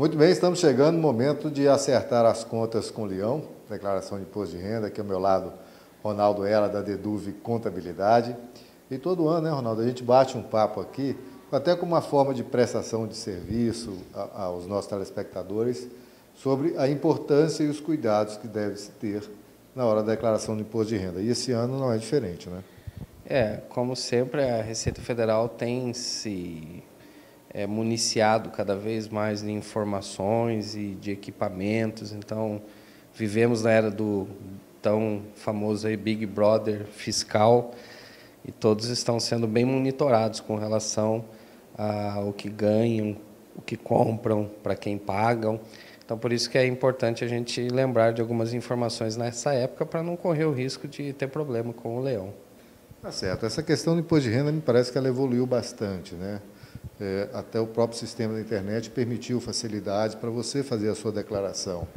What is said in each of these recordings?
Muito bem, estamos chegando no momento de acertar as contas com o Leão, declaração de imposto de renda, aqui ao meu lado, Ronaldo Ela, da Deduve Contabilidade. E todo ano, né, Ronaldo, a gente bate um papo aqui, até como uma forma de prestação de serviço aos nossos telespectadores, sobre a importância e os cuidados que deve-se ter na hora da declaração do imposto de renda. E esse ano não é diferente, né? Como sempre, a Receita Federal tem se municiado cada vez mais de informações e de equipamentos. Então, vivemos na era do tão famoso aí Big Brother fiscal e todos estão sendo bem monitorados com relação ao que ganham, o que compram, para quem pagam. Então, por isso que é importante a gente lembrar de algumas informações nessa época para não correr o risco de ter problema com o leão. Tá certo. Essa questão do imposto de renda me parece que ela evoluiu bastante, né? Até o próprio sistema da internet permitiu facilidades para você fazer a sua declaração,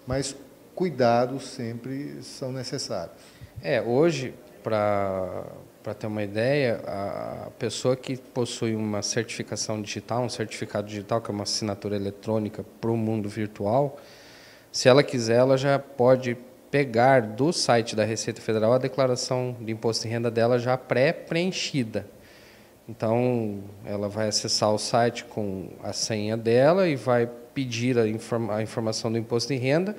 mas cuidados sempre são necessários. Hoje, para ter uma ideia, a pessoa que possui uma certificação digital, um certificado digital, que é uma assinatura eletrônica para o mundo virtual, se ela quiser, ela já pode pegar do site da Receita Federal a declaração de imposto de renda dela já pré-preenchida. Então, ela vai acessar o site com a senha dela e vai pedir a informação do imposto de renda,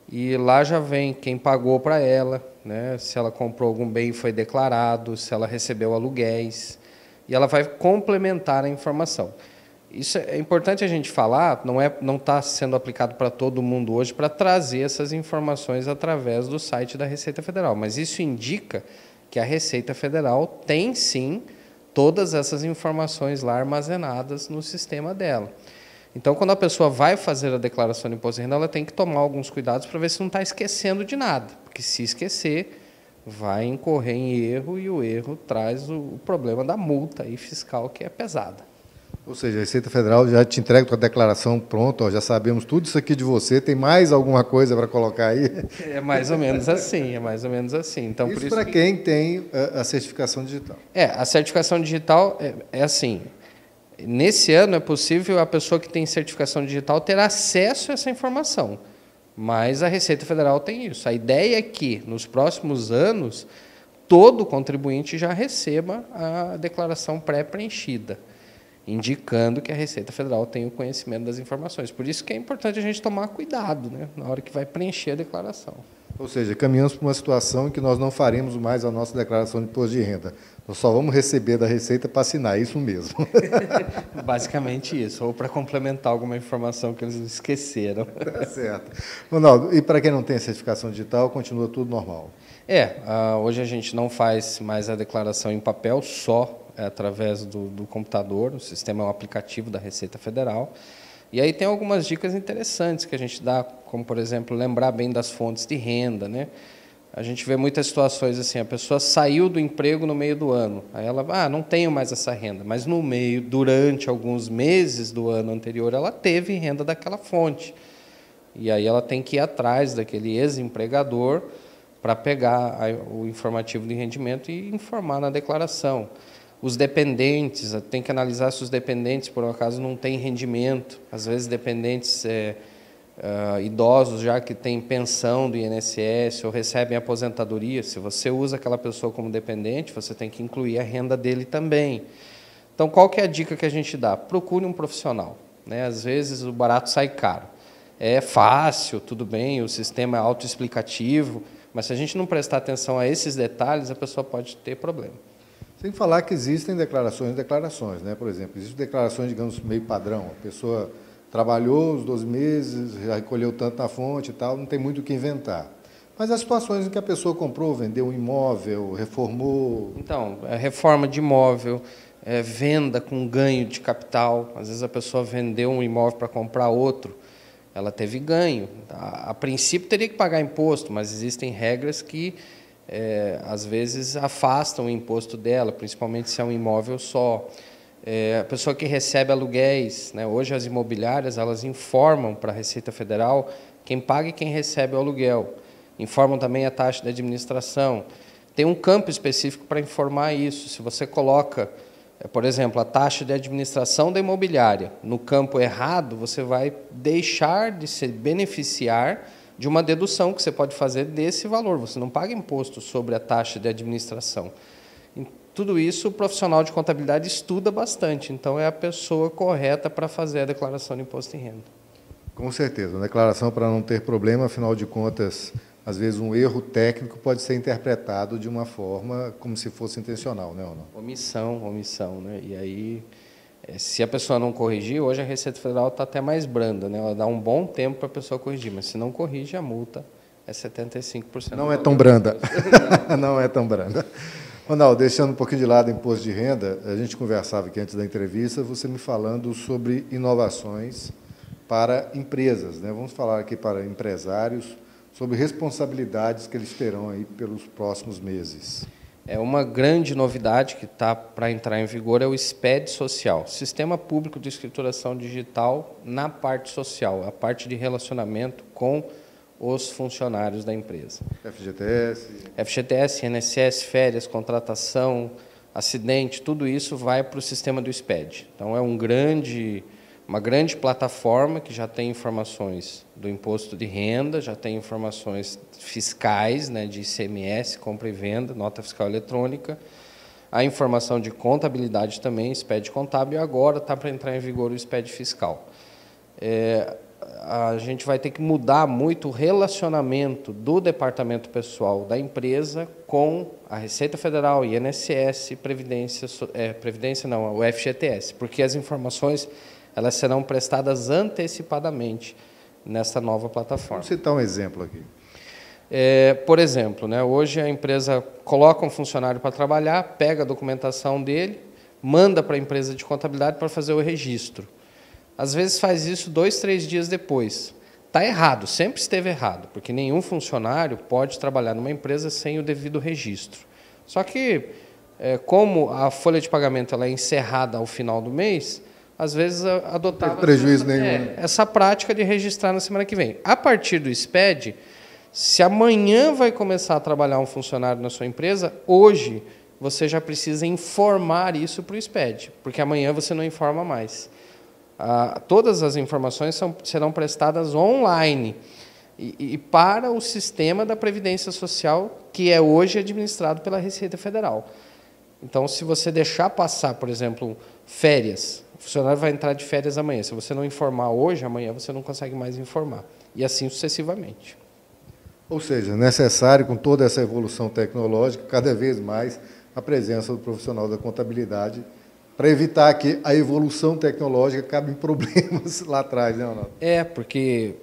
e lá já vem quem pagou para ela, né? Se ela comprou algum bem e foi declarado, se ela recebeu aluguéis, e ela vai complementar a informação. Isso é importante a gente falar, não está sendo aplicado para todo mundo hoje para trazer essas informações através do site da Receita Federal, mas isso indica que a Receita Federal tem sim todas essas informações lá armazenadas no sistema dela. Então, quando a pessoa vai fazer a declaração de imposto de renda, ela tem que tomar alguns cuidados para ver se não está esquecendo de nada, porque se esquecer, vai incorrer em erro, e o erro traz o problema da multa aí fiscal, que é pesada. Ou seja, a Receita Federal já te entrega a declaração pronta, já sabemos tudo isso aqui de você, tem mais alguma coisa para colocar aí? É mais ou menos assim, é mais ou menos assim. Então, isso para quem tem a certificação digital. A certificação digital é assim, nesse ano é possível a pessoa que tem certificação digital ter acesso a essa informação, mas a Receita Federal tem isso. A ideia é que, nos próximos anos, todo contribuinte já receba a declaração pré-preenchida, indicando que a Receita Federal tem o conhecimento das informações. Por isso que é importante a gente tomar cuidado, né, na hora que vai preencher a declaração. Ou seja, caminhamos para uma situação em que nós não faremos mais a nossa declaração de imposto de renda. Nós só vamos receber da Receita para assinar, isso mesmo. Basicamente isso, ou para complementar alguma informação que eles esqueceram. Tá certo. Ronaldo, e para quem não tem certificação digital, continua tudo normal? Hoje a gente não faz mais a declaração em papel, só através do computador. O sistema é um aplicativo da Receita Federal. E aí tem algumas dicas interessantes que a gente dá, como, por exemplo, lembrar bem das fontes de renda, né? A gente vê muitas situações assim, a pessoa saiu do emprego no meio do ano, aí ela, não tenho mais essa renda, mas durante alguns meses do ano anterior, ela teve renda daquela fonte. E aí ela tem que ir atrás daquele ex-empregador para pegar o informativo de rendimento e informar na declaração. Os dependentes, tem que analisar se os dependentes, por um acaso, não têm rendimento. Às vezes, dependentes idosos, já que têm pensão do INSS ou recebem aposentadoria, se você usa aquela pessoa como dependente, você tem que incluir a renda dele também. Então, qual que é a dica que a gente dá? Procure um profissional, né? Às vezes, o barato sai caro. É fácil, tudo bem, o sistema é autoexplicativo, mas se a gente não prestar atenção a esses detalhes, a pessoa pode ter problema. Sem falar que existem declarações, né? Por exemplo, existem declarações, digamos, meio padrão. A pessoa trabalhou os 12 meses, já recolheu tanto na fonte e tal, não tem muito o que inventar. Mas as situações em que a pessoa comprou, vendeu um imóvel, reformou... Então, reforma de imóvel, venda com ganho de capital. Às vezes a pessoa vendeu um imóvel para comprar outro, ela teve ganho. A princípio teria que pagar imposto, mas existem regras que... às vezes afastam o imposto dela, principalmente se é um imóvel só. A pessoa que recebe aluguéis, né? Hoje as imobiliárias elas informam para a Receita Federal quem paga e quem recebe o aluguel. Informam também a taxa de administração. Tem um campo específico para informar isso. Se você coloca Por exemplo, a taxa de administração da imobiliária. No campo errado, você vai deixar de se beneficiar de uma dedução que você pode fazer desse valor. Você não paga imposto sobre a taxa de administração. Em tudo isso, o profissional de contabilidade estuda bastante. Então, é a pessoa correta para fazer a declaração de imposto de renda. Com certeza. Uma declaração para não ter problema, afinal de contas, às vezes um erro técnico pode ser interpretado de uma forma como se fosse intencional, né, ou não? Omissão, né? E aí, se a pessoa não corrigir, hoje a Receita Federal está até mais branda, né? Ela dá um bom tempo para a pessoa corrigir, mas se não corrige, a multa é 75%. Não é tão branda. Não é tão branda. Ronaldo, deixando um pouquinho de lado o imposto de renda, a gente conversava aqui antes da entrevista, você me falando sobre inovações para empresas, né? Vamos falar aqui para empresários, sobre responsabilidades que eles terão aí pelos próximos meses. Uma grande novidade que está para entrar em vigor é o SPED social, Sistema Público de Escrituração Digital na parte social, a parte de relacionamento com os funcionários da empresa. FGTS, INSS, férias, contratação, acidente, tudo isso vai para o sistema do SPED. Então, é uma grande plataforma que já tem informações do imposto de renda, já tem informações fiscais, né, de ICMS, compra e venda, nota fiscal eletrônica, a informação de contabilidade também, SPED contábil, e agora está para entrar em vigor o SPED fiscal. A gente vai ter que mudar muito o relacionamento do departamento pessoal da empresa com a Receita Federal, INSS, o FGTS, porque as informações elas serão prestadas antecipadamente nessa nova plataforma. Vamos citar um exemplo aqui. Por exemplo, né, hoje a empresa coloca um funcionário para trabalhar, pega a documentação dele, manda para a empresa de contabilidade para fazer o registro. Às vezes faz isso 2, 3 dias depois. Está errado, sempre esteve errado, porque nenhum funcionário pode trabalhar numa empresa sem o devido registro. Só que, como a folha de pagamento ela é encerrada ao final do mês, às vezes adotava prejuízo nenhum. Essa prática de registrar na semana que vem. A partir do SPED, se amanhã vai começar a trabalhar um funcionário na sua empresa, hoje você já precisa informar isso para o SPED, porque amanhã você não informa mais. Todas as informações serão prestadas online e para o sistema da Previdência Social, que é hoje administrado pela Receita Federal. Então, se você deixar passar, por exemplo, férias, o funcionário vai entrar de férias amanhã. Se você não informar hoje, amanhã você não consegue mais informar. E assim sucessivamente. Ou seja, é necessário, com toda essa evolução tecnológica, cada vez mais a presença do profissional da contabilidade para evitar que a evolução tecnológica acabe em problemas lá atrás, né, Ronaldo? Porque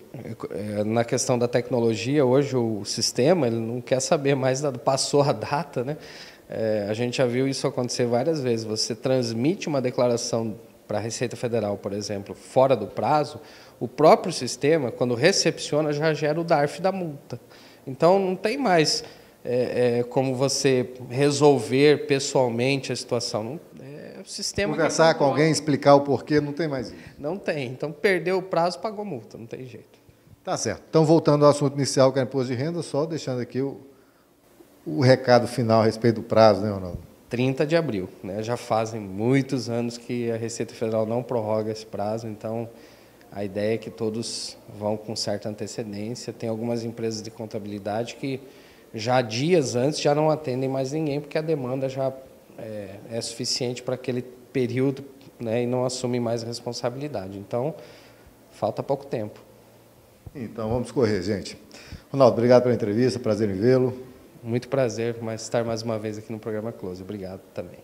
na questão da tecnologia, hoje o sistema ele não quer saber mais, passou a data, né? A gente já viu isso acontecer várias vezes. Você transmite uma declaração para a Receita Federal, por exemplo, fora do prazo, o próprio sistema, quando recepciona, já gera o DARF da multa. Então, não tem mais como você resolver pessoalmente a situação. O sistema conversar com alguém, explicar o porquê, não tem mais isso. Não tem. Então, perdeu o prazo, pagou multa, não tem jeito. Tá certo. Então, voltando ao assunto inicial, que é o imposto de renda, só deixando aqui o recado final a respeito do prazo, né, Ronaldo? 30 de abril. Né? Já fazem muitos anos que a Receita Federal não prorroga esse prazo, então a ideia é que todos vão com certa antecedência. Tem algumas empresas de contabilidade que já dias antes já não atendem mais ninguém, porque a demanda já é suficiente para aquele período, né, e não assumem mais responsabilidade. Então, falta pouco tempo. Então, vamos correr, gente. Ronaldo, obrigado pela entrevista, prazer em vê-lo. Muito prazer estar mais uma vez aqui no programa Close. Obrigado também.